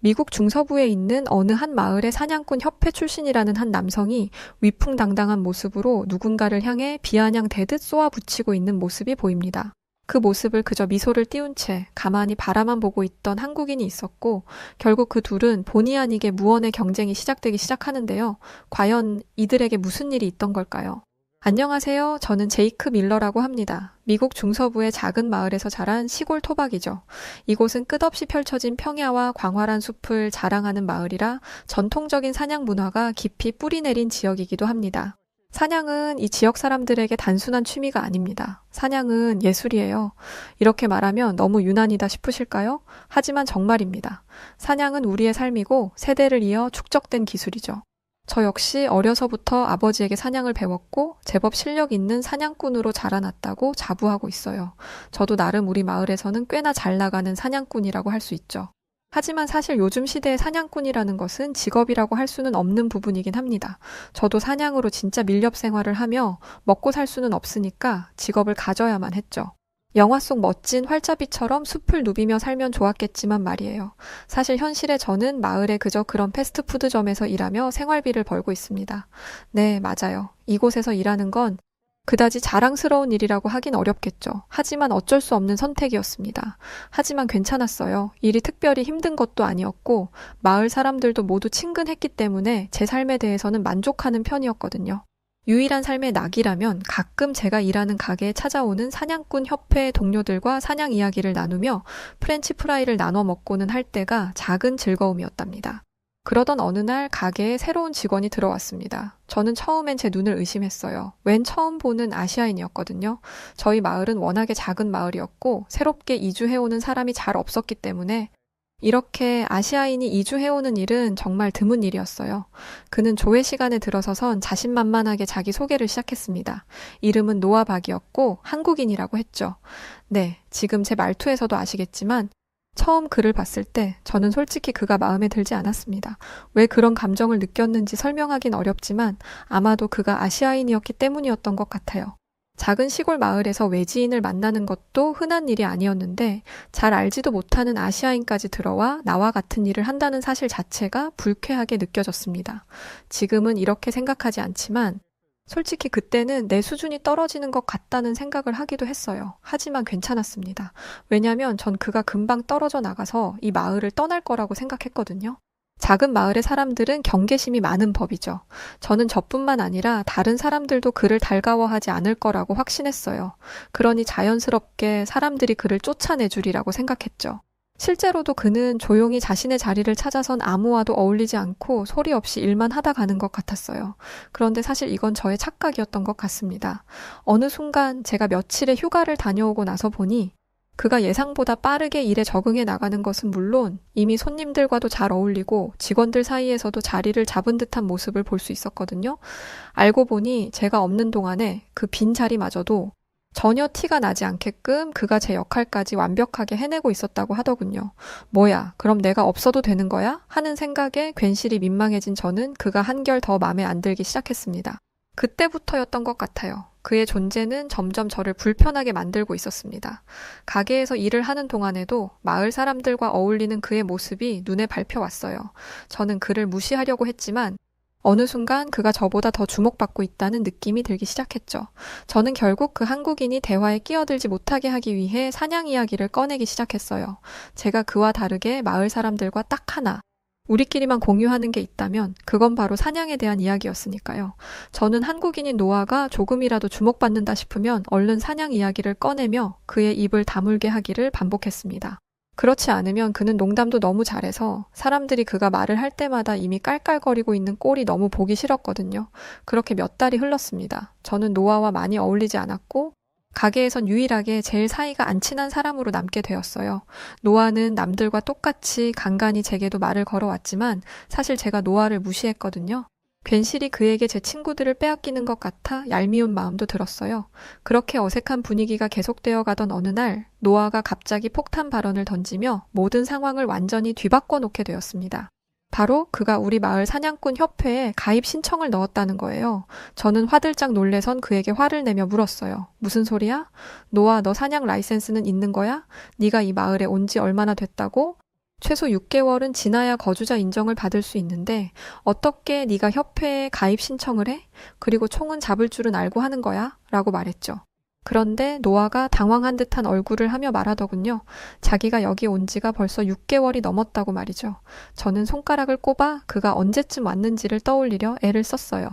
미국 중서부에 있는 어느 한 마을의 사냥꾼 협회 출신이라는 한 남성이 위풍당당한 모습으로 누군가를 향해 비아냥대듯 쏘아붙이고 있는 모습이 보입니다. 그 모습을 그저 미소를 띄운 채 가만히 바라만 보고 있던 한국인이 있었고, 결국 그 둘은 본의 아니게 무언의 경쟁이 시작되기 시작하는데요. 과연 이들에게 무슨 일이 있던 걸까요? 안녕하세요. 저는 제이크 밀러라고 합니다. 미국 중서부의 작은 마을에서 자란 시골 토박이죠. 이곳은 끝없이 펼쳐진 평야와 광활한 숲을 자랑하는 마을이라 전통적인 사냥 문화가 깊이 뿌리내린 지역이기도 합니다. 사냥은 이 지역 사람들에게 단순한 취미가 아닙니다. 사냥은 예술이에요. 이렇게 말하면 너무 유난이다 싶으실까요? 하지만 정말입니다. 사냥은 우리의 삶이고 세대를 이어 축적된 기술이죠. 저 역시 어려서부터 아버지에게 사냥을 배웠고 제법 실력 있는 사냥꾼으로 자라났다고 자부하고 있어요. 저도 나름 우리 마을에서는 꽤나 잘 나가는 사냥꾼이라고 할 수 있죠. 하지만 사실 요즘 시대의 사냥꾼이라는 것은 직업이라고 할 수는 없는 부분이긴 합니다. 저도 사냥으로 진짜 밀렵 생활을 하며 먹고 살 수는 없으니까 직업을 가져야만 했죠. 영화 속 멋진 활자비처럼 숲을 누비며 살면 좋았겠지만 말이에요. 사실 현실의 저는 마을에 그저 그런 패스트푸드점에서 일하며 생활비를 벌고 있습니다. 네, 맞아요. 이곳에서 일하는 건 그다지 자랑스러운 일이라고 하긴 어렵겠죠. 하지만 어쩔 수 없는 선택이었습니다. 하지만 괜찮았어요. 일이 특별히 힘든 것도 아니었고 마을 사람들도 모두 친근했기 때문에 제 삶에 대해서는 만족하는 편이었거든요. 유일한 삶의 낙이라면 가끔 제가 일하는 가게에 찾아오는 사냥꾼 협회 동료들과 사냥 이야기를 나누며 프렌치 프라이를 나눠 먹고는 할 때가 작은 즐거움이었답니다. 그러던 어느 날 가게에 새로운 직원이 들어왔습니다. 저는 처음엔 제 눈을 의심했어요. 웬 처음 보는 아시아인이었거든요. 저희 마을은 워낙에 작은 마을이었고 새롭게 이주해오는 사람이 잘 없었기 때문에 이렇게 아시아인이 이주해오는 일은 정말 드문 일이었어요. 그는 조회 시간에 들어서선 자신만만하게 자기 소개를 시작했습니다. 이름은 노아박이었고 한국인이라고 했죠. 네, 지금 제 말투에서도 아시겠지만 처음 그를 봤을 때 저는 솔직히 그가 마음에 들지 않았습니다. 왜 그런 감정을 느꼈는지 설명하긴 어렵지만 아마도 그가 아시아인이었기 때문이었던 것 같아요. 작은 시골 마을에서 외지인을 만나는 것도 흔한 일이 아니었는데 잘 알지도 못하는 아시아인까지 들어와 나와 같은 일을 한다는 사실 자체가 불쾌하게 느껴졌습니다. 지금은 이렇게 생각하지 않지만 솔직히 그때는 내 수준이 떨어지는 것 같다는 생각을 하기도 했어요. 하지만 괜찮았습니다. 왜냐면 전 그가 금방 떨어져 나가서 이 마을을 떠날 거라고 생각했거든요. 작은 마을의 사람들은 경계심이 많은 법이죠. 저는 저뿐만 아니라 다른 사람들도 그를 달가워하지 않을 거라고 확신했어요. 그러니 자연스럽게 사람들이 그를 쫓아내주리라고 생각했죠. 실제로도 그는 조용히 자신의 자리를 찾아선 아무와도 어울리지 않고 소리 없이 일만 하다 가는 것 같았어요. 그런데 사실 이건 저의 착각이었던 것 같습니다. 어느 순간 제가 며칠의 휴가를 다녀오고 나서 보니 그가 예상보다 빠르게 일에 적응해 나가는 것은 물론 이미 손님들과도 잘 어울리고 직원들 사이에서도 자리를 잡은 듯한 모습을 볼 수 있었거든요. 알고 보니 제가 없는 동안에 그 빈 자리마저도 전혀 티가 나지 않게끔 그가 제 역할까지 완벽하게 해내고 있었다고 하더군요. 뭐야, 그럼 내가 없어도 되는 거야? 하는 생각에 괜시리 민망해진 저는 그가 한결 더 마음에 안 들기 시작했습니다. 그때부터였던 것 같아요. 그의 존재는 점점 저를 불편하게 만들고 있었습니다. 가게에서 일을 하는 동안에도 마을 사람들과 어울리는 그의 모습이 눈에 밟혀왔어요. 저는 그를 무시하려고 했지만 어느 순간 그가 저보다 더 주목받고 있다는 느낌이 들기 시작했죠. 저는 결국 그 한국인이 대화에 끼어들지 못하게 하기 위해 사냥 이야기를 꺼내기 시작했어요. 제가 그와 다르게 마을 사람들과 딱 하나, 우리끼리만 공유하는 게 있다면 그건 바로 사냥에 대한 이야기였으니까요. 저는 한국인인 노아가 조금이라도 주목받는다 싶으면 얼른 사냥 이야기를 꺼내며 그의 입을 다물게 하기를 반복했습니다. 그렇지 않으면 그는 농담도 너무 잘해서 사람들이 그가 말을 할 때마다 이미 깔깔거리고 있는 꼴이 너무 보기 싫었거든요. 그렇게 몇 달이 흘렀습니다. 저는 노아와 많이 어울리지 않았고 가게에선 유일하게 제일 사이가 안 친한 사람으로 남게 되었어요. 노아는 남들과 똑같이 간간히 제게도 말을 걸어왔지만 사실 제가 노아를 무시했거든요. 괜시리 그에게 제 친구들을 빼앗기는 것 같아 얄미운 마음도 들었어요. 그렇게 어색한 분위기가 계속되어 가던 어느 날 노아가 갑자기 폭탄 발언을 던지며 모든 상황을 완전히 뒤바꿔 놓게 되었습니다. 바로 그가 우리 마을 사냥꾼 협회에 가입 신청을 넣었다는 거예요. 저는 화들짝 놀래선 그에게 화를 내며 물었어요. 무슨 소리야? 노아, 너 사냥 라이센스는 있는 거야? 네가 이 마을에 온 지 얼마나 됐다고? 최소 6개월은 지나야 거주자 인정을 받을 수 있는데 어떻게 네가 협회에 가입 신청을 해? 그리고 총은 잡을 줄은 알고 하는 거야? 라고 말했죠. 그런데 노아가 당황한 듯한 얼굴을 하며 말하더군요. 자기가 여기 온 지가 벌써 6개월이 넘었다고 말이죠. 저는 손가락을 꼽아 그가 언제쯤 왔는지를 떠올리려 애를 썼어요.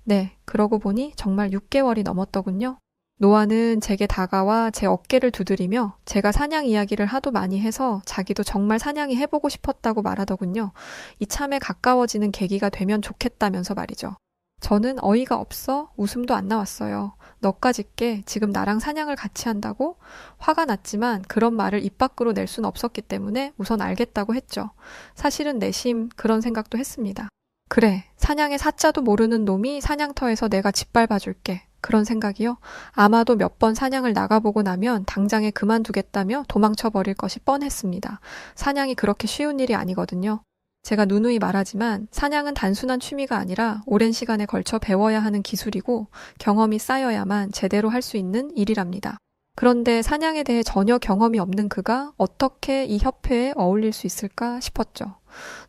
네, 그러고 보니 정말 6개월이 넘었더군요. 노아는 제게 다가와 제 어깨를 두드리며 제가 사냥 이야기를 하도 많이 해서 자기도 정말 사냥이 해보고 싶었다고 말하더군요. 이참에 가까워지는 계기가 되면 좋겠다면서 말이죠. 저는 어이가 없어 웃음도 안 나왔어요. 너까짓게 지금 나랑 사냥을 같이 한다고? 화가 났지만 그런 말을 입 밖으로 낼 순 없었기 때문에 우선 알겠다고 했죠. 사실은 내심 그런 생각도 했습니다. 그래, 사냥의 사자도 모르는 놈이 사냥터에서 내가 짓밟아줄게. 그런 생각이요. 아마도 몇 번 사냥을 나가보고 나면 당장에 그만두겠다며 도망쳐버릴 것이 뻔했습니다. 사냥이 그렇게 쉬운 일이 아니거든요. 제가 누누이 말하지만 사냥은 단순한 취미가 아니라 오랜 시간에 걸쳐 배워야 하는 기술이고 경험이 쌓여야만 제대로 할 수 있는 일이랍니다. 그런데 사냥에 대해 전혀 경험이 없는 그가 어떻게 이 협회에 어울릴 수 있을까 싶었죠.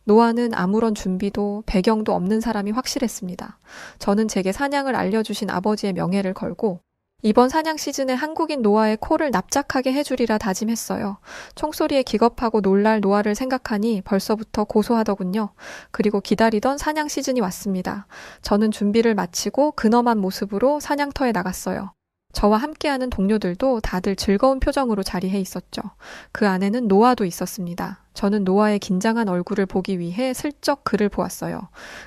노아는 아무런 준비도 배경도 없는 사람이 확실했습니다. 저는 제게 사냥을 알려주신 아버지의 명예를 걸고 이번 사냥 시즌에 한국인 노아의 코를 납작하게 해주리라 다짐했어요. 총소리에 기겁하고 놀랄 노아를 생각하니 벌써부터 고소하더군요. 그리고 기다리던 사냥 시즌이 왔습니다. 저는 준비를 마치고 근엄한 모습으로 사냥터에 나갔어요. 저와 함께하는 동료들도 다들 즐거운 표정으로 자리해 있었죠. 그 안에는 노아도 있었습니다. 저는 노아의 긴장한 얼굴을 보기 위해 슬쩍 그를 보았어요.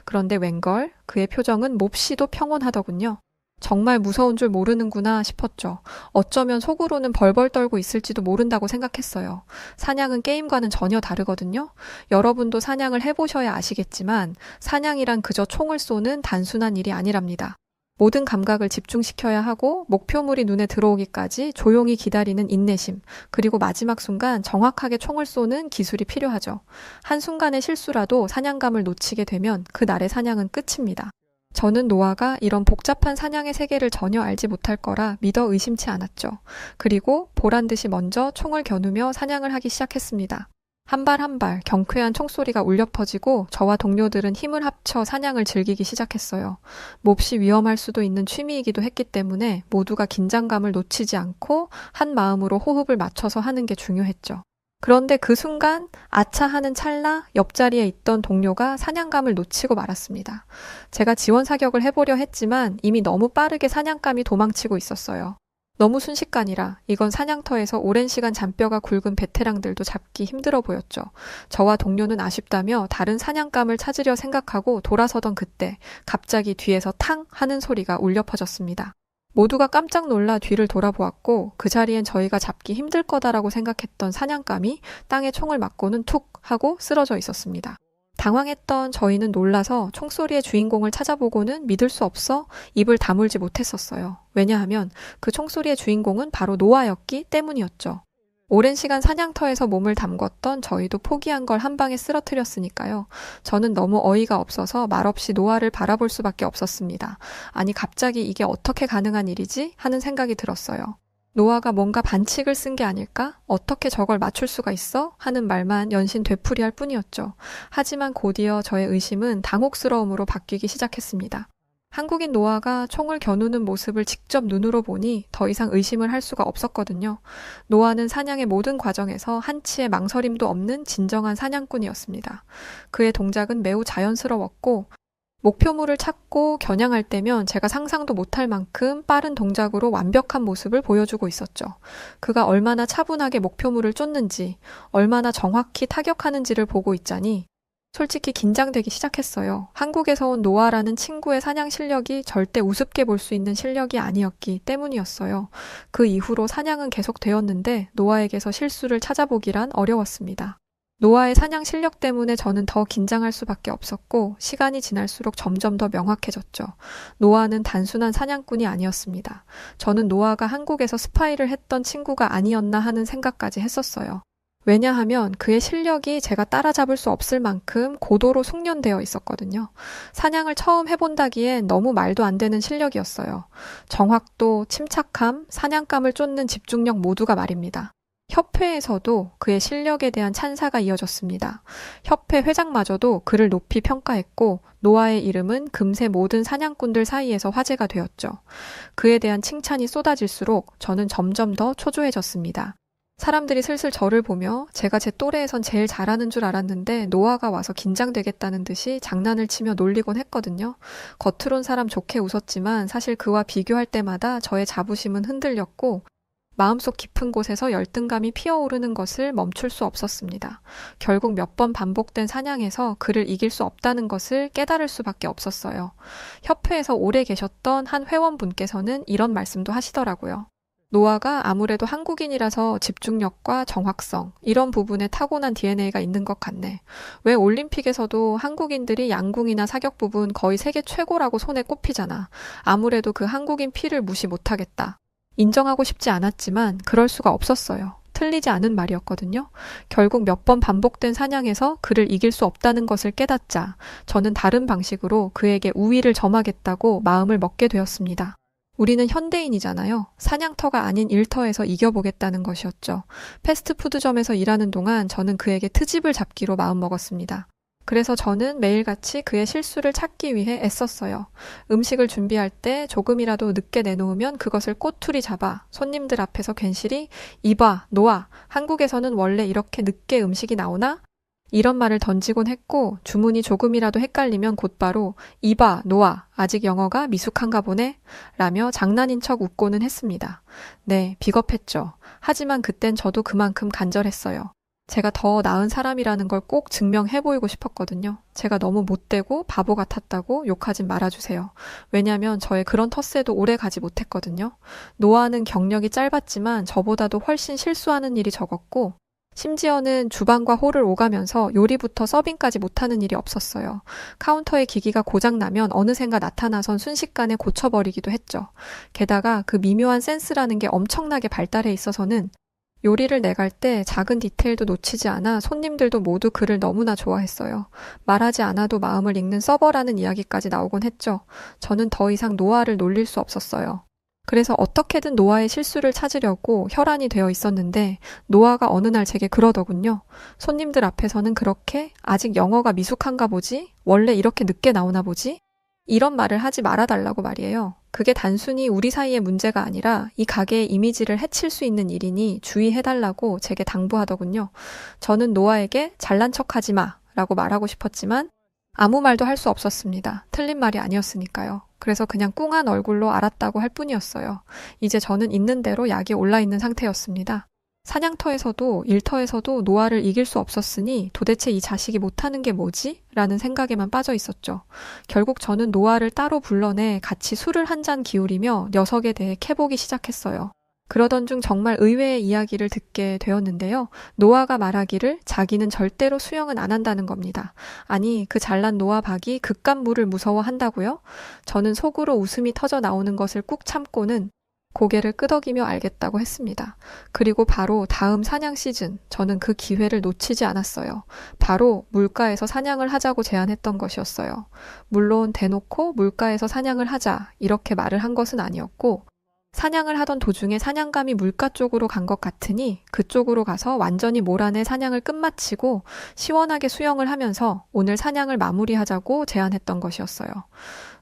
그런데 웬걸 그의 표정은 몹시도 평온하더군요. 정말 무서운 줄 모르는구나 싶었죠. 어쩌면 속으로는 벌벌 떨고 있을지도 모른다고 생각했어요. 사냥은 게임과는 전혀 다르거든요. 여러분도 사냥을 해보셔야 아시겠지만 사냥이란 그저 총을 쏘는 단순한 일이 아니랍니다. 모든 감각을 집중시켜야 하고 목표물이 눈에 들어오기까지 조용히 기다리는 인내심, 그리고 마지막 순간 정확하게 총을 쏘는 기술이 필요하죠. 한순간의 실수라도 사냥감을 놓치게 되면 그날의 사냥은 끝입니다. 저는 노아가 이런 복잡한 사냥의 세계를 전혀 알지 못할 거라 믿어 의심치 않았죠. 그리고 보란듯이 먼저 총을 겨누며 사냥을 하기 시작했습니다. 한 발 한 발 경쾌한 총소리가 울려 퍼지고 저와 동료들은 힘을 합쳐 사냥을 즐기기 시작했어요. 몹시 위험할 수도 있는 취미이기도 했기 때문에 모두가 긴장감을 놓치지 않고 한 마음으로 호흡을 맞춰서 하는 게 중요했죠. 그런데 그 순간 아차 하는 찰나 옆자리에 있던 동료가 사냥감을 놓치고 말았습니다. 제가 지원 사격을 해보려 했지만 이미 너무 빠르게 사냥감이 도망치고 있었어요. 너무 순식간이라 이건 사냥터에서 오랜 시간 잔뼈가 굵은 베테랑들도 잡기 힘들어 보였죠. 저와 동료는 아쉽다며 다른 사냥감을 찾으려 생각하고 돌아서던 그때 갑자기 뒤에서 탕 하는 소리가 울려 퍼졌습니다. 모두가 깜짝 놀라 뒤를 돌아보았고 그 자리엔 저희가 잡기 힘들 거다라고 생각했던 사냥감이 땅에 총을 맞고는 툭 하고 쓰러져 있었습니다. 당황했던 저희는 놀라서 총소리의 주인공을 찾아보고는 믿을 수 없어 입을 다물지 못했었어요. 왜냐하면 그 총소리의 주인공은 바로 노아였기 때문이었죠. 오랜 시간 사냥터에서 몸을 담궜던 저희도 포기한 걸 한 방에 쓰러뜨렸으니까요. 저는 너무 어이가 없어서 말없이 노아를 바라볼 수밖에 없었습니다. 아니 갑자기 이게 어떻게 가능한 일이지? 하는 생각이 들었어요. 노아가 뭔가 반칙을 쓴 게 아닐까? 어떻게 저걸 맞출 수가 있어? 하는 말만 연신 되풀이할 뿐이었죠. 하지만 곧이어 저의 의심은 당혹스러움으로 바뀌기 시작했습니다. 한국인 노아가 총을 겨누는 모습을 직접 눈으로 보니 더 이상 의심을 할 수가 없었거든요. 노아는 사냥의 모든 과정에서 한치의 망설임도 없는 진정한 사냥꾼이었습니다. 그의 동작은 매우 자연스러웠고 목표물을 찾고 겨냥할 때면 제가 상상도 못할 만큼 빠른 동작으로 완벽한 모습을 보여주고 있었죠. 그가 얼마나 차분하게 목표물을 쫓는지, 얼마나 정확히 타격하는지를 보고 있자니 솔직히 긴장되기 시작했어요. 한국에서 온 노아라는 친구의 사냥 실력이 절대 우습게 볼 수 있는 실력이 아니었기 때문이었어요. 그 이후로 사냥은 계속되었는데 노아에게서 실수를 찾아보기란 어려웠습니다. 노아의 사냥 실력 때문에 저는 더 긴장할 수밖에 없었고 시간이 지날수록 점점 더 명확해졌죠. 노아는 단순한 사냥꾼이 아니었습니다. 저는 노아가 한국에서 스파이를 했던 친구가 아니었나 하는 생각까지 했었어요. 왜냐하면 그의 실력이 제가 따라잡을 수 없을 만큼 고도로 숙련되어 있었거든요. 사냥을 처음 해본다기엔 너무 말도 안 되는 실력이었어요. 정확도, 침착함, 사냥감을 쫓는 집중력 모두가 말입니다. 협회에서도 그의 실력에 대한 찬사가 이어졌습니다. 협회 회장마저도 그를 높이 평가했고 노아의 이름은 금세 모든 사냥꾼들 사이에서 화제가 되었죠. 그에 대한 칭찬이 쏟아질수록 저는 점점 더 초조해졌습니다. 사람들이 슬슬 저를 보며 제가 제 또래에선 제일 잘하는 줄 알았는데 노아가 와서 긴장되겠다는 듯이 장난을 치며 놀리곤 했거든요. 겉으론 사람 좋게 웃었지만 사실 그와 비교할 때마다 저의 자부심은 흔들렸고 마음속 깊은 곳에서 열등감이 피어오르는 것을 멈출 수 없었습니다. 결국 몇 번 반복된 사냥에서 그를 이길 수 없다는 것을 깨달을 수밖에 없었어요. 협회에서 오래 계셨던 한 회원분께서는 이런 말씀도 하시더라고요. 노아가 아무래도 한국인이라서 집중력과 정확성, 이런 부분에 타고난 DNA가 있는 것 같네. 왜 올림픽에서도 한국인들이 양궁이나 사격 부분 거의 세계 최고라고 손에 꼽히잖아. 아무래도 그 한국인 피를 무시 못하겠다. 인정하고 싶지 않았지만 그럴 수가 없었어요. 틀리지 않은 말이었거든요. 결국 몇 번 반복된 사냥에서 그를 이길 수 없다는 것을 깨닫자 저는 다른 방식으로 그에게 우위를 점하겠다고 마음을 먹게 되었습니다. 우리는 현대인이잖아요. 사냥터가 아닌 일터에서 이겨보겠다는 것이었죠. 패스트푸드점에서 일하는 동안 저는 그에게 트집을 잡기로 마음먹었습니다. 그래서 저는 매일같이 그의 실수를 찾기 위해 애썼어요. 음식을 준비할 때 조금이라도 늦게 내놓으면 그것을 꼬투리 잡아 손님들 앞에서 괜시리 이봐, 노아, 한국에서는 원래 이렇게 늦게 음식이 나오나? 이런 말을 던지곤 했고 주문이 조금이라도 헷갈리면 곧바로 이봐, 노아, 아직 영어가 미숙한가 보네? 라며 장난인 척 웃고는 했습니다. 네, 비겁했죠. 하지만 그땐 저도 그만큼 간절했어요. 제가 더 나은 사람이라는 걸 꼭 증명해 보이고 싶었거든요. 제가 너무 못되고 바보 같았다고 욕하진 말아주세요. 왜냐면 저의 그런 텃세도 오래 가지 못했거든요. 노아는 경력이 짧았지만 저보다도 훨씬 실수하는 일이 적었고 심지어는 주방과 홀을 오가면서 요리부터 서빙까지 못하는 일이 없었어요. 카운터의 기기가 고장나면 어느샌가 나타나선 순식간에 고쳐버리기도 했죠. 게다가 그 미묘한 센스라는 게 엄청나게 발달해 있어서는 요리를 내갈 때 작은 디테일도 놓치지 않아 손님들도 모두 그를 너무나 좋아했어요. 말하지 않아도 마음을 읽는 서버라는 이야기까지 나오곤 했죠. 저는 더 이상 노아를 놀릴 수 없었어요. 그래서 어떻게든 노아의 실수를 찾으려고 혈안이 되어 있었는데 노아가 어느 날 제게 그러더군요. 손님들 앞에서는 그렇게 아직 영어가 미숙한가 보지? 원래 이렇게 늦게 나오나 보지? 이런 말을 하지 말아달라고 말이에요. 그게 단순히 우리 사이의 문제가 아니라 이 가게의 이미지를 해칠 수 있는 일이니 주의해달라고 제게 당부하더군요. 저는 노아에게 잘난 척하지 마 라고 말하고 싶었지만 아무 말도 할 수 없었습니다. 틀린 말이 아니었으니까요. 그래서 그냥 꿍한 얼굴로 알았다고 할 뿐이었어요. 이제 저는 있는 대로 약이 올라있는 상태였습니다. 사냥터에서도 일터에서도 노아를 이길 수 없었으니 도대체 이 자식이 못하는 게 뭐지? 라는 생각에만 빠져 있었죠. 결국 저는 노아를 따로 불러내 같이 술을 한 잔 기울이며 녀석에 대해 캐보기 시작했어요. 그러던 중 정말 의외의 이야기를 듣게 되었는데요. 노아가 말하기를 자기는 절대로 수영은 안 한다는 겁니다. 아니, 그 잘난 노아 박이 그깟 물을 무서워한다고요? 저는 속으로 웃음이 터져 나오는 것을 꾹 참고는 고개를 끄덕이며 알겠다고 했습니다. 그리고 바로 다음 사냥 시즌, 저는 그 기회를 놓치지 않았어요. 바로 물가에서 사냥을 하자고 제안했던 것이었어요. 물론 대놓고 물가에서 사냥을 하자 이렇게 말을 한 것은 아니었고 사냥을 하던 도중에 사냥감이 물가 쪽으로 간 것 같으니 그쪽으로 가서 완전히 몰아내 사냥을 끝마치고 시원하게 수영을 하면서 오늘 사냥을 마무리하자고 제안했던 것이었어요.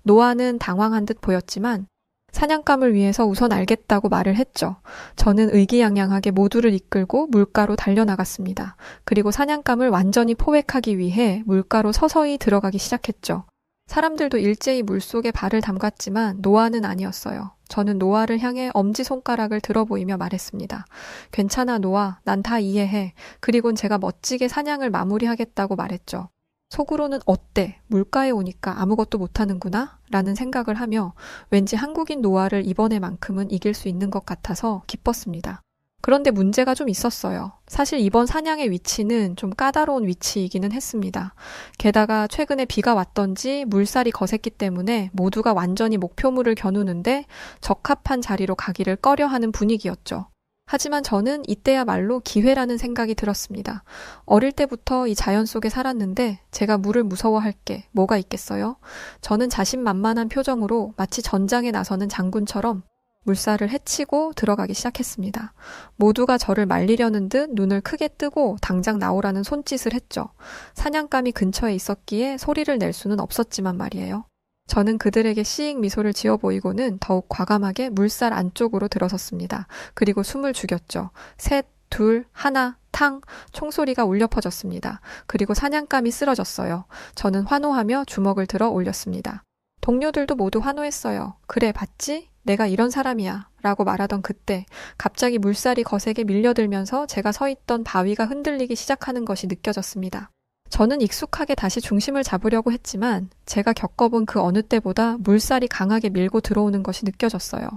노아는 당황한 듯 보였지만 사냥감을 위해서 우선 알겠다고 말을 했죠. 저는 의기양양하게 모두를 이끌고 물가로 달려나갔습니다. 그리고 사냥감을 완전히 포획하기 위해 물가로 서서히 들어가기 시작했죠. 사람들도 일제히 물속에 발을 담갔지만 노아는 아니었어요. 저는 노아를 향해 엄지손가락을 들어 보이며 말했습니다. 괜찮아 노아, 난 다 이해해. 그리곤 제가 멋지게 사냥을 마무리하겠다고 말했죠. 속으로는 어때? 물가에 오니까 아무것도 못하는구나? 라는 생각을 하며 왠지 한국인 노아를 이번에만큼은 이길 수 있는 것 같아서 기뻤습니다. 그런데 문제가 좀 있었어요. 사실 이번 사냥의 위치는 좀 까다로운 위치이기는 했습니다. 게다가 최근에 비가 왔던지 물살이 거셌기 때문에 모두가 완전히 목표물을 겨누는데 적합한 자리로 가기를 꺼려하는 분위기였죠. 하지만 저는 이때야말로 기회라는 생각이 들었습니다. 어릴 때부터 이 자연 속에 살았는데 제가 물을 무서워할 게 뭐가 있겠어요? 저는 자신만만한 표정으로 마치 전장에 나서는 장군처럼 물살을 헤치고 들어가기 시작했습니다. 모두가 저를 말리려는 듯 눈을 크게 뜨고 당장 나오라는 손짓을 했죠. 사냥감이 근처에 있었기에 소리를 낼 수는 없었지만 말이에요. 저는 그들에게 씩 미소를 지어 보이고는 더욱 과감하게 물살 안쪽으로 들어섰습니다. 그리고 숨을 죽였죠. 셋, 둘, 하나, 탕! 총소리가 울려 퍼졌습니다. 그리고 사냥감이 쓰러졌어요. 저는 환호하며 주먹을 들어 올렸습니다. 동료들도 모두 환호했어요. 그래, 봤지? 내가 이런 사람이야. 라고 말하던 그때 갑자기 물살이 거세게 밀려들면서 제가 서 있던 바위가 흔들리기 시작하는 것이 느껴졌습니다. 저는 익숙하게 다시 중심을 잡으려고 했지만 제가 겪어본 그 어느 때보다 물살이 강하게 밀고 들어오는 것이 느껴졌어요.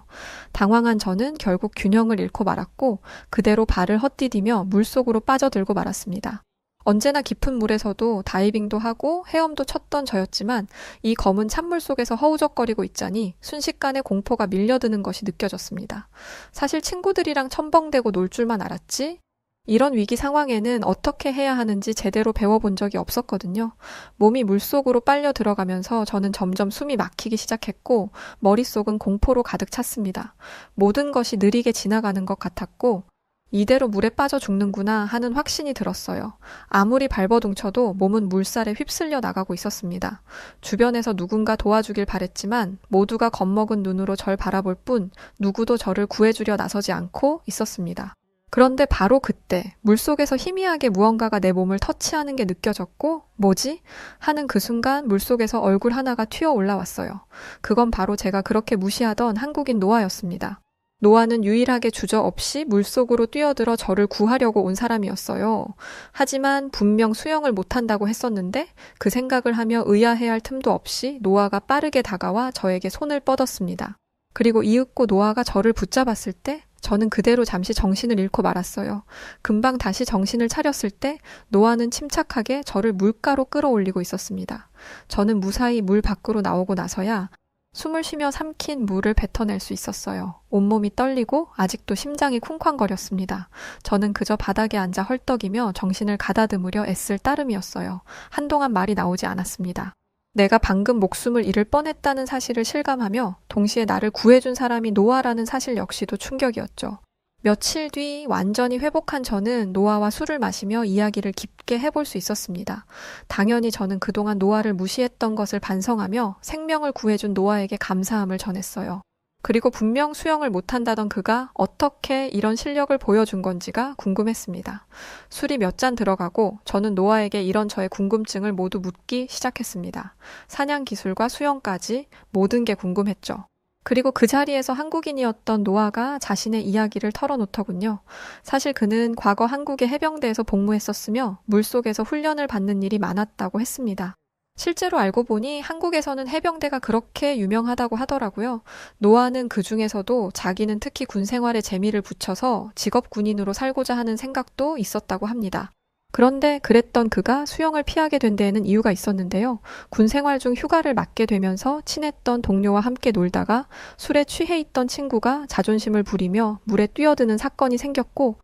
당황한 저는 결국 균형을 잃고 말았고 그대로 발을 헛디디며 물속으로 빠져들고 말았습니다. 언제나 깊은 물에서도 다이빙도 하고 헤엄도 쳤던 저였지만 이 검은 찬물 속에서 허우적거리고 있자니 순식간에 공포가 밀려드는 것이 느껴졌습니다. 사실 친구들이랑 첨벙대고 놀 줄만 알았지? 이런 위기 상황에는 어떻게 해야 하는지 제대로 배워본 적이 없었거든요. 몸이 물속으로 빨려 들어가면서 저는 점점 숨이 막히기 시작했고 머릿속은 공포로 가득 찼습니다. 모든 것이 느리게 지나가는 것 같았고 이대로 물에 빠져 죽는구나 하는 확신이 들었어요. 아무리 발버둥쳐도 몸은 물살에 휩쓸려 나가고 있었습니다. 주변에서 누군가 도와주길 바랬지만 모두가 겁먹은 눈으로 절 바라볼 뿐 누구도 저를 구해주려 나서지 않고 있었습니다. 그런데 바로 그때 물속에서 희미하게 무언가가 내 몸을 터치하는 게 느껴졌고 뭐지? 하는 그 순간 물속에서 얼굴 하나가 튀어 올라왔어요. 그건 바로 제가 그렇게 무시하던 한국인 노아였습니다. 노아는 유일하게 주저없이 물속으로 뛰어들어 저를 구하려고 온 사람이었어요. 하지만 분명 수영을 못한다고 했었는데 그 생각을 하며 의아해할 틈도 없이 노아가 빠르게 다가와 저에게 손을 뻗었습니다. 그리고 이윽고 노아가 저를 붙잡았을 때 저는 그대로 잠시 정신을 잃고 말았어요. 금방 다시 정신을 차렸을 때 노아는 침착하게 저를 물가로 끌어올리고 있었습니다. 저는 무사히 물 밖으로 나오고 나서야 숨을 쉬며 삼킨 물을 뱉어낼 수 있었어요. 온몸이 떨리고 아직도 심장이 쿵쾅거렸습니다. 저는 그저 바닥에 앉아 헐떡이며 정신을 가다듬으려 애쓸 따름이었어요. 한동안 말이 나오지 않았습니다. 내가 방금 목숨을 잃을 뻔했다는 사실을 실감하며 동시에 나를 구해준 사람이 노아라는 사실 역시도 충격이었죠. 며칠 뒤 완전히 회복한 저는 노아와 술을 마시며 이야기를 깊게 해볼 수 있었습니다. 당연히 저는 그동안 노아를 무시했던 것을 반성하며 생명을 구해준 노아에게 감사함을 전했어요. 그리고 분명 수영을 못한다던 그가 어떻게 이런 실력을 보여준 건지가 궁금했습니다. 술이 몇 잔 들어가고 저는 노아에게 이런 저의 궁금증을 모두 묻기 시작했습니다. 사냥 기술과 수영까지 모든 게 궁금했죠. 그리고 그 자리에서 한국인이었던 노아가 자신의 이야기를 털어놓더군요. 사실 그는 과거 한국의 해병대에서 복무했었으며 물속에서 훈련을 받는 일이 많았다고 했습니다. 실제로 알고 보니 한국에서는 해병대가 그렇게 유명하다고 하더라고요. 노아는 그 중에서도 자기는 특히 군 생활에 재미를 붙여서 직업 군인으로 살고자 하는 생각도 있었다고 합니다. 그런데 그랬던 그가 수영을 피하게 된 데에는 이유가 있었는데요. 군 생활 중 휴가를 맞게 되면서 친했던 동료와 함께 놀다가 술에 취해 있던 친구가 자존심을 부리며 물에 뛰어드는 사건이 생겼고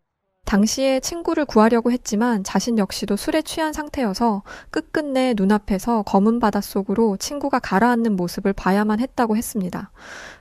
당시에 친구를 구하려고 했지만 자신 역시도 술에 취한 상태여서 끝끝내 눈앞에서 검은 바닷속으로 친구가 가라앉는 모습을 봐야만 했다고 했습니다.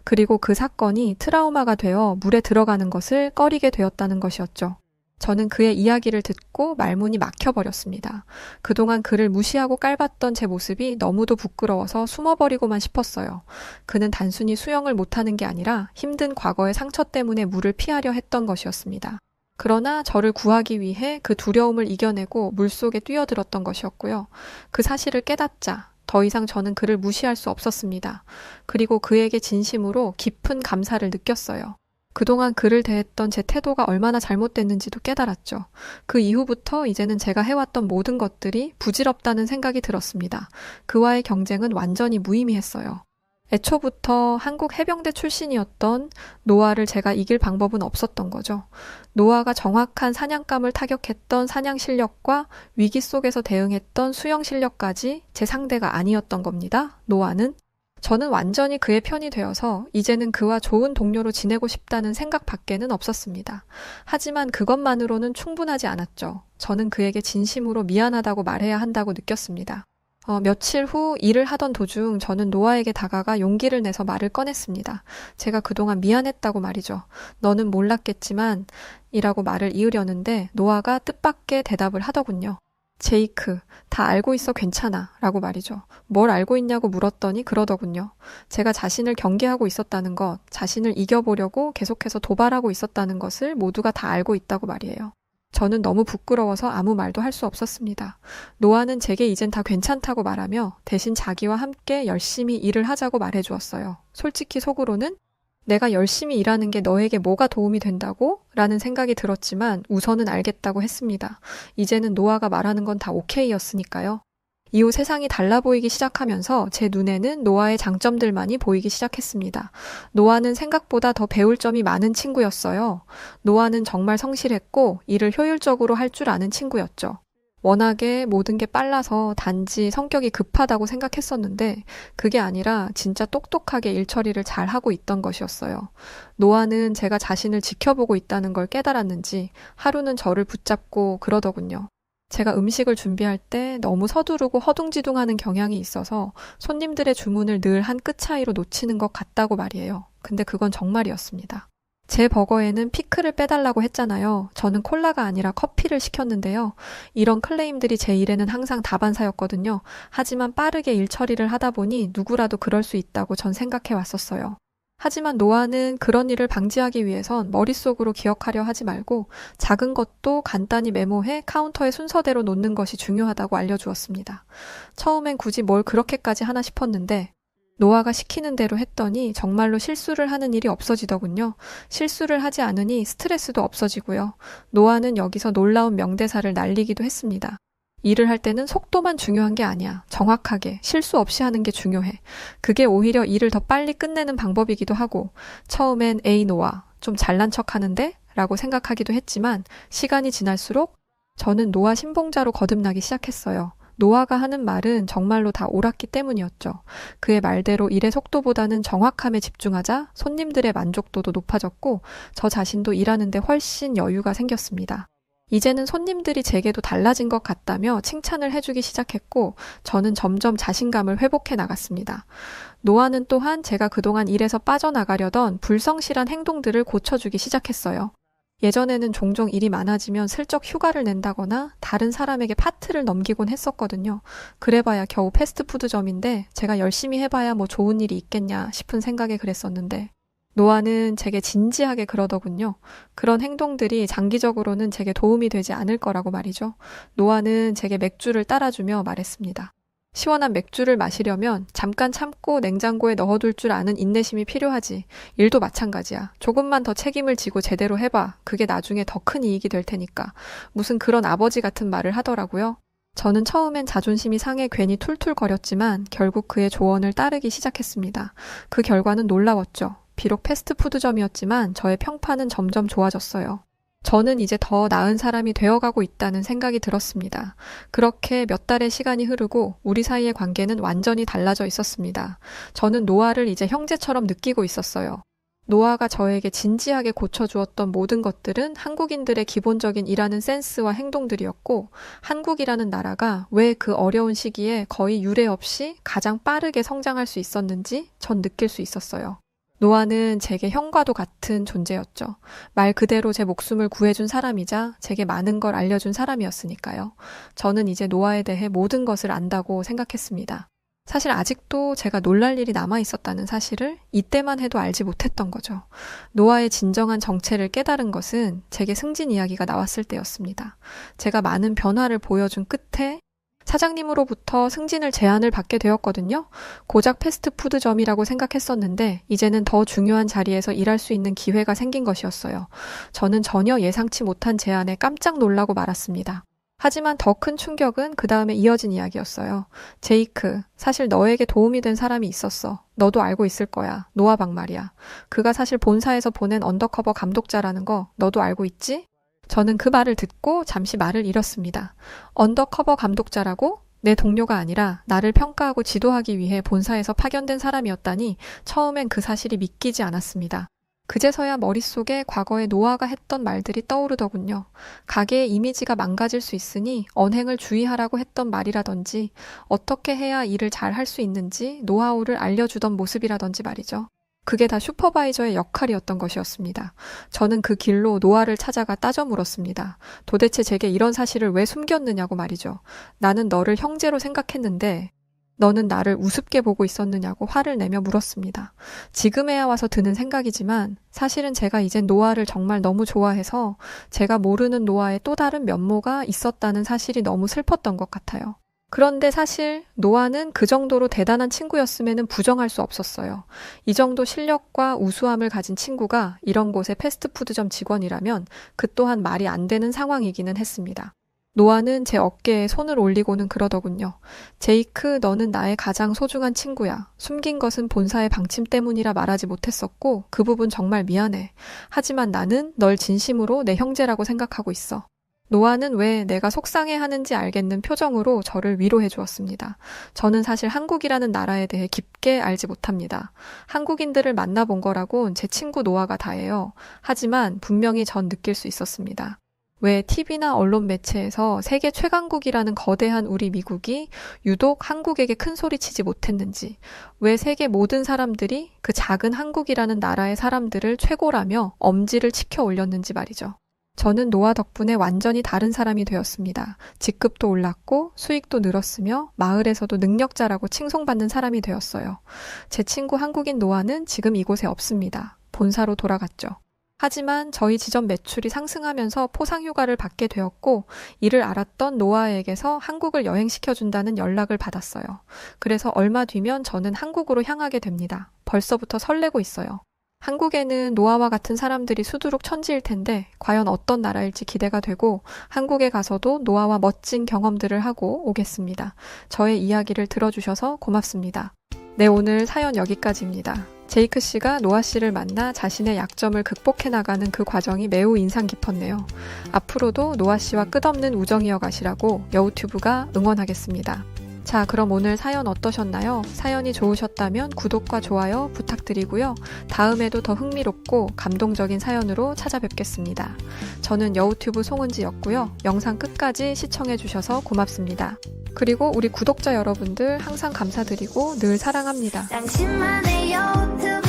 그리고 그 사건이 트라우마가 되어 물에 들어가는 것을 꺼리게 되었다는 것이었죠. 저는 그의 이야기를 듣고 말문이 막혀버렸습니다. 그동안 그를 무시하고 깔봤던 제 모습이 너무도 부끄러워서 숨어버리고만 싶었어요. 그는 단순히 수영을 못하는 게 아니라 힘든 과거의 상처 때문에 물을 피하려 했던 것이었습니다. 그러나 저를 구하기 위해 그 두려움을 이겨내고 물속에 뛰어들었던 것이었고요. 그 사실을 깨닫자 더 이상 저는 그를 무시할 수 없었습니다. 그리고 그에게 진심으로 깊은 감사를 느꼈어요. 그동안 그를 대했던 제 태도가 얼마나 잘못됐는지도 깨달았죠. 그 이후부터 이제는 제가 해왔던 모든 것들이 부질없다는 생각이 들었습니다. 그와의 경쟁은 완전히 무의미했어요. 애초부터 한국 해병대 출신이었던 노아를 제가 이길 방법은 없었던 거죠. 노아가 정확한 사냥감을 타격했던 사냥 실력과 위기 속에서 대응했던 수영 실력까지 제 상대가 아니었던 겁니다. 노아는. 저는 완전히 그의 편이 되어서 이제는 그와 좋은 동료로 지내고 싶다는 생각밖에는 없었습니다. 하지만 그것만으로는 충분하지 않았죠. 저는 그에게 진심으로 미안하다고 말해야 한다고 느꼈습니다. 며칠 후 일을 하던 도중 저는 노아에게 다가가 용기를 내서 말을 꺼냈습니다. 제가 그동안 미안했다고 말이죠. 너는 몰랐겠지만 이라고 말을 이으려는데 노아가 뜻밖의 대답을 하더군요. 제이크, 다 알고 있어 괜찮아 라고 말이죠. 뭘 알고 있냐고 물었더니 그러더군요. 제가 자신을 경계하고 있었다는 것, 자신을 이겨보려고 계속해서 도발하고 있었다는 것을 모두가 다 알고 있다고 말이에요. 저는 너무 부끄러워서 아무 말도 할 수 없었습니다. 노아는 제게 이젠 다 괜찮다고 말하며 대신 자기와 함께 열심히 일을 하자고 말해주었어요. 솔직히 속으로는 내가 열심히 일하는 게 너에게 뭐가 도움이 된다고? 라는 생각이 들었지만 우선은 알겠다고 했습니다. 이제는 노아가 말하는 건 다 오케이였으니까요. 이후 세상이 달라 보이기 시작하면서 제 눈에는 노아의 장점들만이 보이기 시작했습니다. 노아는 생각보다 더 배울 점이 많은 친구였어요. 노아는 정말 성실했고 일을 효율적으로 할 줄 아는 친구였죠. 워낙에 모든 게 빨라서 단지 성격이 급하다고 생각했었는데 그게 아니라 진짜 똑똑하게 일 처리를 잘 하고 있던 것이었어요. 노아는 제가 자신을 지켜보고 있다는 걸 깨달았는지 하루는 저를 붙잡고 그러더군요. 제가 음식을 준비할 때 너무 서두르고 허둥지둥하는 경향이 있어서 손님들의 주문을 늘 한 끗 차이로 놓치는 것 같다고 말이에요. 근데 그건 정말이었습니다. 제 버거에는 피클을 빼달라고 했잖아요. 저는 콜라가 아니라 커피를 시켰는데요. 이런 클레임들이 제 일에는 항상 다반사였거든요. 하지만 빠르게 일 처리를 하다 보니 누구라도 그럴 수 있다고 전 생각해 왔었어요. 하지만 노아는 그런 일을 방지하기 위해선 머릿속으로 기억하려 하지 말고 작은 것도 간단히 메모해 카운터에 순서대로 놓는 것이 중요하다고 알려주었습니다. 처음엔 굳이 뭘 그렇게까지 하나 싶었는데 노아가 시키는 대로 했더니 정말로 실수를 하는 일이 없어지더군요. 실수를 하지 않으니 스트레스도 없어지고요. 노아는 여기서 놀라운 명대사를 날리기도 했습니다. 일을 할 때는 속도만 중요한 게 아니야. 정확하게, 실수 없이 하는 게 중요해. 그게 오히려 일을 더 빨리 끝내는 방법이기도 하고 처음엔 에이 노아, 좀 잘난 척 하는데? 라고 생각하기도 했지만 시간이 지날수록 저는 노아 신봉자로 거듭나기 시작했어요. 노아가 하는 말은 정말로 다 옳았기 때문이었죠. 그의 말대로 일의 속도보다는 정확함에 집중하자 손님들의 만족도도 높아졌고 저 자신도 일하는데 훨씬 여유가 생겼습니다. 이제는 손님들이 제게도 달라진 것 같다며 칭찬을 해주기 시작했고 저는 점점 자신감을 회복해 나갔습니다. 노아는 또한 제가 그동안 일에서 빠져나가려던 불성실한 행동들을 고쳐주기 시작했어요. 예전에는 종종 일이 많아지면 슬쩍 휴가를 낸다거나 다른 사람에게 파트를 넘기곤 했었거든요. 그래봐야 겨우 패스트푸드점인데 제가 열심히 해봐야 뭐 좋은 일이 있겠냐 싶은 생각에 그랬었는데 노아는 제게 진지하게 그러더군요. 그런 행동들이 장기적으로는 제게 도움이 되지 않을 거라고 말이죠. 노아는 제게 맥주를 따라주며 말했습니다. 시원한 맥주를 마시려면 잠깐 참고 냉장고에 넣어둘 줄 아는 인내심이 필요하지. 일도 마찬가지야. 조금만 더 책임을 지고 제대로 해봐. 그게 나중에 더 큰 이익이 될 테니까. 무슨 그런 아버지 같은 말을 하더라고요. 저는 처음엔 자존심이 상해 괜히 툴툴거렸지만 결국 그의 조언을 따르기 시작했습니다. 그 결과는 놀라웠죠. 비록 패스트푸드점이었지만 저의 평판은 점점 좋아졌어요. 저는 이제 더 나은 사람이 되어가고 있다는 생각이 들었습니다. 그렇게 몇 달의 시간이 흐르고 우리 사이의 관계는 완전히 달라져 있었습니다. 저는 노아를 이제 형제처럼 느끼고 있었어요. 노아가 저에게 진지하게 고쳐주었던 모든 것들은 한국인들의 기본적인 일하는 센스와 행동들이었고 한국이라는 나라가 왜 그 어려운 시기에 거의 유례 없이 가장 빠르게 성장할 수 있었는지 전 느낄 수 있었어요. 노아는 제게 형과도 같은 존재였죠. 말 그대로 제 목숨을 구해준 사람이자 제게 많은 걸 알려준 사람이었으니까요. 저는 이제 노아에 대해 모든 것을 안다고 생각했습니다. 사실 아직도 제가 놀랄 일이 남아있었다는 사실을 이때만 해도 알지 못했던 거죠. 노아의 진정한 정체를 깨달은 것은 제게 승진 이야기가 나왔을 때였습니다. 제가 많은 변화를 보여준 끝에 사장님으로부터 승진을 제안을 받게 되었거든요. 고작 패스트푸드점이라고 생각했었는데 이제는 더 중요한 자리에서 일할 수 있는 기회가 생긴 것이었어요. 저는 전혀 예상치 못한 제안에 깜짝 놀라고 말았습니다. 하지만 더 큰 충격은 그 다음에 이어진 이야기였어요. 제이크, 사실 너에게 도움이 된 사람이 있었어. 너도 알고 있을 거야. 노아박 말이야. 그가 사실 본사에서 보낸 언더커버 감독자라는 거 너도 알고 있지? 저는 그 말을 듣고 잠시 말을 잃었습니다. 언더커버 감독자라고? 내 동료가 아니라 나를 평가하고 지도하기 위해 본사에서 파견된 사람이었다니 처음엔 그 사실이 믿기지 않았습니다. 그제서야 머릿속에 과거의 노아가 했던 말들이 떠오르더군요. 가게의 이미지가 망가질 수 있으니 언행을 주의하라고 했던 말이라든지 어떻게 해야 일을 잘 할 수 있는지 노하우를 알려주던 모습이라든지 말이죠. 그게 다 슈퍼바이저의 역할이었던 것이었습니다. 저는 그 길로 노아를 찾아가 따져 물었습니다. 도대체 제게 이런 사실을 왜 숨겼느냐고 말이죠. 나는 너를 형제로 생각했는데 너는 나를 우습게 보고 있었느냐고 화를 내며 물었습니다. 지금에야 와서 드는 생각이지만 사실은 제가 이젠 노아를 정말 너무 좋아해서 제가 모르는 노아의 또 다른 면모가 있었다는 사실이 너무 슬펐던 것 같아요. 그런데 사실 노아는 그 정도로 대단한 친구였음에는 부정할 수 없었어요. 이 정도 실력과 우수함을 가진 친구가 이런 곳의 패스트푸드점 직원이라면 그 또한 말이 안 되는 상황이기는 했습니다. 노아는 제 어깨에 손을 올리고는 그러더군요. 제이크, 너는 나의 가장 소중한 친구야. 숨긴 것은 본사의 방침 때문이라 말하지 못했었고 그 부분 정말 미안해. 하지만 나는 널 진심으로 내 형제라고 생각하고 있어. 노아는 왜 내가 속상해하는지 알겠는 표정으로 저를 위로해 주었습니다. 저는 사실 한국이라는 나라에 대해 깊게 알지 못합니다. 한국인들을 만나본 거라곤 제 친구 노아가 다예요. 하지만 분명히 전 느낄 수 있었습니다. 왜 TV나 언론 매체에서 세계 최강국이라는 거대한 우리 미국이 유독 한국에게 큰 소리 치지 못했는지, 왜 세계 모든 사람들이 그 작은 한국이라는 나라의 사람들을 최고라며 엄지를 치켜 올렸는지 말이죠. 저는 노아 덕분에 완전히 다른 사람이 되었습니다. 직급도 올랐고 수익도 늘었으며 마을에서도 능력자라고 칭송받는 사람이 되었어요. 제 친구 한국인 노아는 지금 이곳에 없습니다. 본사로 돌아갔죠. 하지만 저희 지점 매출이 상승하면서 포상휴가를 받게 되었고 이를 알았던 노아에게서 한국을 여행시켜준다는 연락을 받았어요. 그래서 얼마 뒤면 저는 한국으로 향하게 됩니다. 벌써부터 설레고 있어요. 한국에는 노아와 같은 사람들이 수두룩 천지일 텐데 과연 어떤 나라일지 기대가 되고 한국에 가서도 노아와 멋진 경험들을 하고 오겠습니다. 저의 이야기를 들어주셔서 고맙습니다. 네, 오늘 사연 여기까지입니다. 제이크 씨가 노아 씨를 만나 자신의 약점을 극복해 나가는 그 과정이 매우 인상 깊었네요. 앞으로도 노아 씨와 끝없는 우정이어 가시라고 여우튜브가 응원하겠습니다. 자, 그럼 오늘 사연 어떠셨나요? 사연이 좋으셨다면 구독과 좋아요 부탁드리고요. 다음에도 더 흥미롭고 감동적인 사연으로 찾아뵙겠습니다. 저는 여우튜브 송은지였고요. 영상 끝까지 시청해주셔서 고맙습니다. 그리고 우리 구독자 여러분들 항상 감사드리고 늘 사랑합니다. 당신만의 유튜브